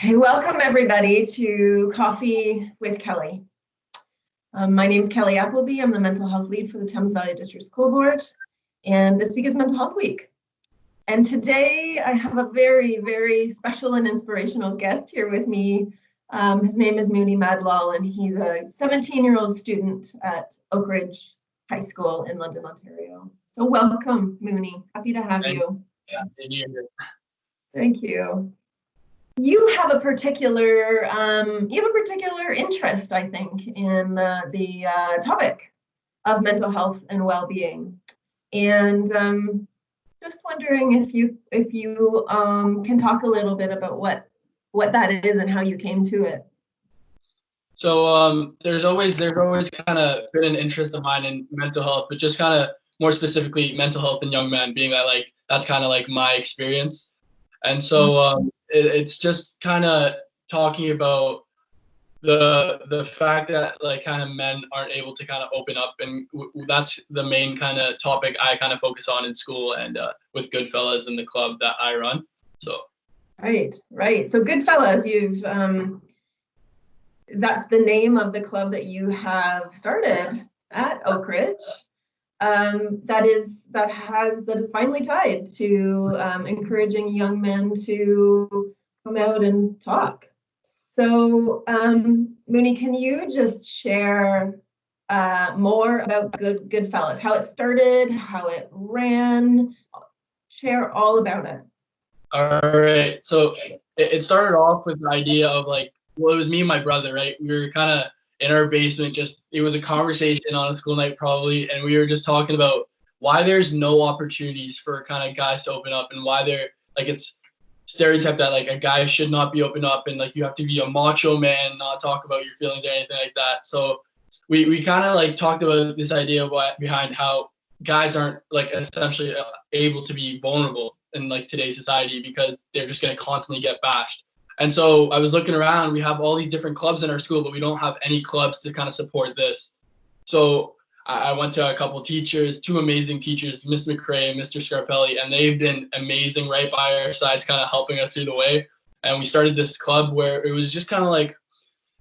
Okay, welcome everybody to Coffee with Kelly. My name is Kelly Appleby. I'm the mental health lead for the Thames Valley District School Board, and this week is Mental Health Week. And today I have a very, very special and inspirational guest here with me. His name is Mony Madlol, and he's a 17-year-old student at Oakridge High School in London, Ontario. So welcome, Mony. Happy to have you. Thank you. You have a particular interest, I think, in the topic of mental health and well-being, and just wondering if you can talk a little bit about what that is and how you came to it. So there's always kind of been an interest of mine in mental health, but just kind of more specifically mental health in young men, being that that's kind of like my experience. And so it's just kind of talking about the fact that kind of men aren't able to kind of open up, and that's the main kind of topic I kind of focus on in school and with Goodfellas in the club that I run. So right. So Goodfellas, you've that's the name of the club that you have started at Oakridge. That is finally tied to encouraging young men to come out and talk. So, Mony, can you just share more about Goodfellas, how it started, how it ran? Share all about it. All right. So it started off with the idea of it was me and my brother, right? We were kind of in our basement, it was a conversation on a school night probably, and we were just talking about why there's no opportunities for kind of guys to open up, and why it's stereotyped that a guy should not be open up, and you have to be a macho man, not talk about your feelings or anything like that. So we kind of talked about this idea behind how guys aren't essentially able to be vulnerable in today's society because they're just going to constantly get bashed. And so I was looking around, we have all these different clubs in our school, but we don't have any clubs to kind of support this. So I went to a couple teachers, two amazing teachers, Miss McCrae and Mr. Scarpelli, and they've been amazing right by our sides, kind of helping us through the way. And we started this club where it was just kind of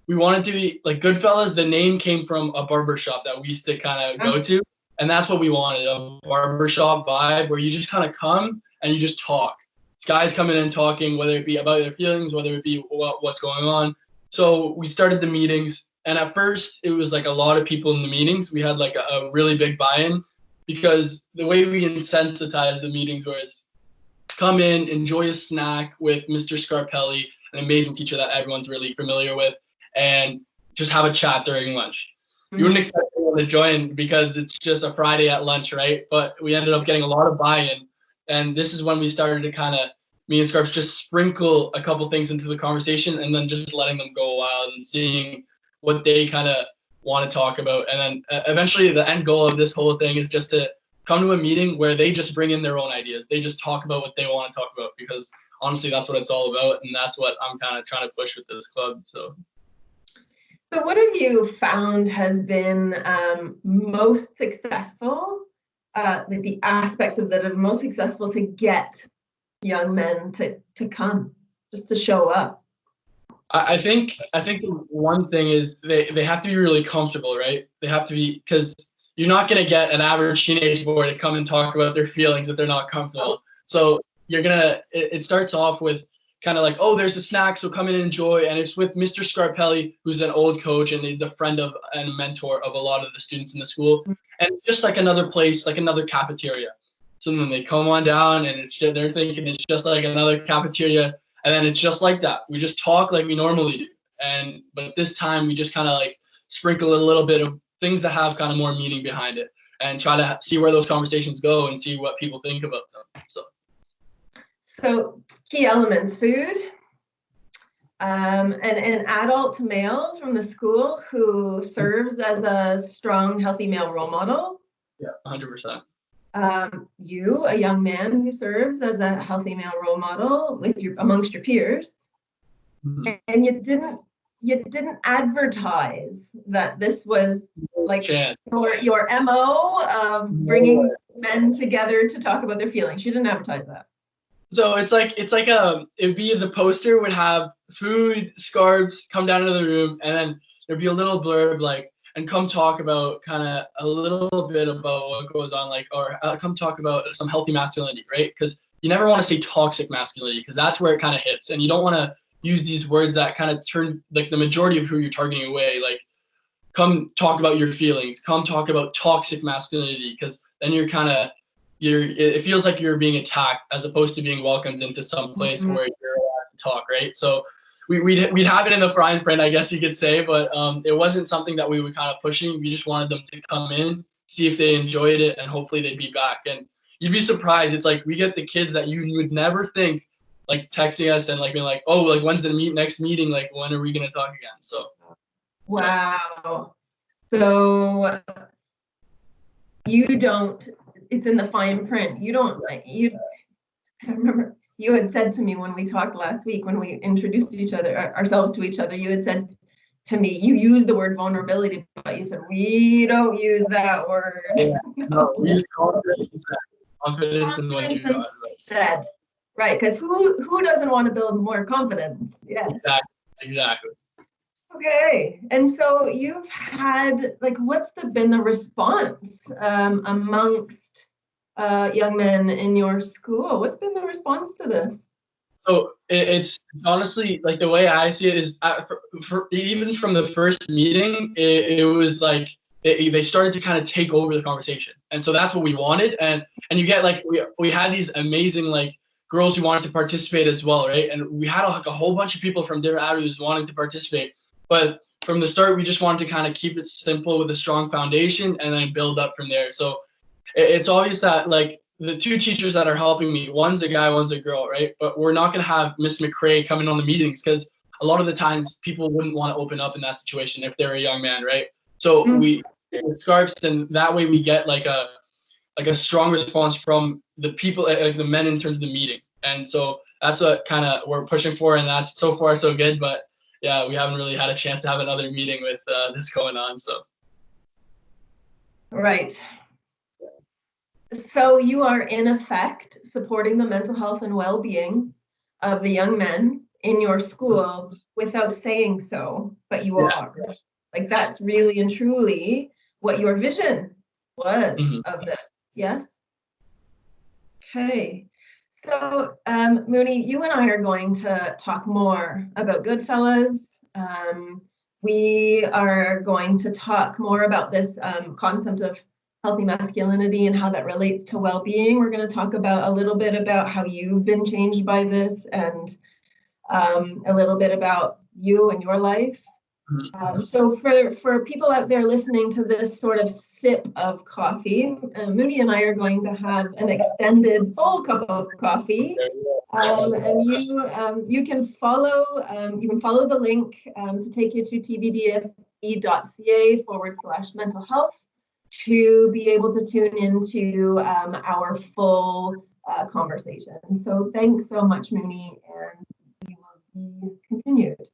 we wanted to be Goodfellas. The name came from a barbershop that we used to kind of go to. And that's what we wanted, a barbershop vibe where you just kind of come and you just talk. Guys coming in talking, whether it be about their feelings, whether it be what's going on. So we started the meetings, and at first it was a lot of people in the meetings. We had a really big buy-in because the way we incensitized the meetings was come in, enjoy a snack with Mr. Scarpelli, an amazing teacher that everyone's really familiar with, and just have a chat during lunch. You wouldn't expect anyone to join because it's just a Friday at lunch, right? But we ended up getting a lot of buy-in. And this is when we started to kind of, me and Scarps, just sprinkle a couple things into the conversation and then just letting them go wild and seeing what they kind of want to talk about. And then eventually the end goal of this whole thing is just to come to a meeting where they just bring in their own ideas. They just talk about what they want to talk about, because honestly, that's what it's all about. And that's what I'm kind of trying to push with this club. So what have you found has been most successful? The aspects of that are most successful to get young men to come, just to show up? I think one thing is they have to be really comfortable, right? They have to be, because you're not going to get an average teenage boy to come and talk about their feelings if they're not comfortable. So it starts off with kind of oh, there's a snack, so come in and enjoy. And it's with Mr. Scarpelli, who's an old coach, and he's a friend of and a mentor of a lot of the students in the school. And just another place, another cafeteria. So then they come on down, and they're thinking it's just like another cafeteria. And then it's just like that. We just talk like we normally do. But this time we just kind of sprinkle a little bit of things that have kind of more meaning behind it, and try to see where those conversations go and see what people think about them. So key elements: food, an adult male from the school who serves as a strong, healthy male role model. Yeah, 100%. You, a young man who serves as a healthy male role model amongst your peers. Mm-hmm. And you didn't advertise that this was your MO of bringing men together to talk about their feelings. You didn't advertise that. So it'd be the poster would have food, scarves, come down into the room, and then there'd be a little blurb like, and come talk about kind of a little bit about what goes on, like, or come talk about some healthy masculinity, right? Because you never want to say toxic masculinity, because that's where it kind of hits, and you don't want to use these words that kind of turn like the majority of who you're targeting away, like, come talk about your feelings, come talk about toxic masculinity, because then you're kind of it feels like you're being attacked as opposed to being welcomed into some place where you're allowed to talk, right? So we'd have it in the fine print, I guess you could say, but it wasn't something that we were kind of pushing. We just wanted them to come in, see if they enjoyed it, and hopefully they'd be back. And you'd be surprised. It's like we get the kids that you would never think, like, texting us and like being like, oh, like, when's the next meeting? Like, when are we gonna talk again? So wow. So you don't, it's in the fine print. You don't, I remember you had said to me when we talked last week, when we introduced ourselves to each other, you had said to me, you use the word vulnerability, but you said, we don't use that word. yeah, no, we use confidence in what you got. Instead. Right, because who doesn't want to build more confidence? Yeah. Exactly. Okay, and so you've had, like, what's been the response amongst young men in your school? What's been the response to this? So it's honestly, like, the way I see it is, even from the first meeting, it was like they started to kind of take over the conversation, and so that's what we wanted. And you get, like, we had these amazing, like, girls who wanted to participate as well, right? And we had like a whole bunch of people from different avenues wanting to participate. But from the start, we just wanted to kind of keep it simple with a strong foundation and then build up from there. So it's obvious that, like, the two teachers that are helping me, one's a guy, one's a girl, right? But we're not going to have Miss McCrae coming on the meetings, because a lot of the times people wouldn't want to open up in that situation if they're a young man, right? So we scarves, and that way we get like a strong response from the people, like the men, in terms of the meeting. And so that's what kind of we're pushing for, and that's so far so good. But yeah, we haven't really had a chance to have another meeting with this going on. So right. So you are in effect supporting the mental health and well-being of the young men in your school without saying so, but you are. Like, that's really and truly what your vision was of this. Yes? Okay. So, Mony, you and I are going to talk more about Goodfellas. We are going to talk more about this concept of healthy masculinity and how that relates to well-being. We're going to talk about a little bit about how you've been changed by this, and a little bit about you and your life. So for people out there listening to this sort of sip of coffee, Mony and I are going to have an extended full cup of coffee, and you can follow the link to take you to tvdsb.ca/mental health to be able to tune into our full conversation. So thanks so much, Mony, and we will be continued.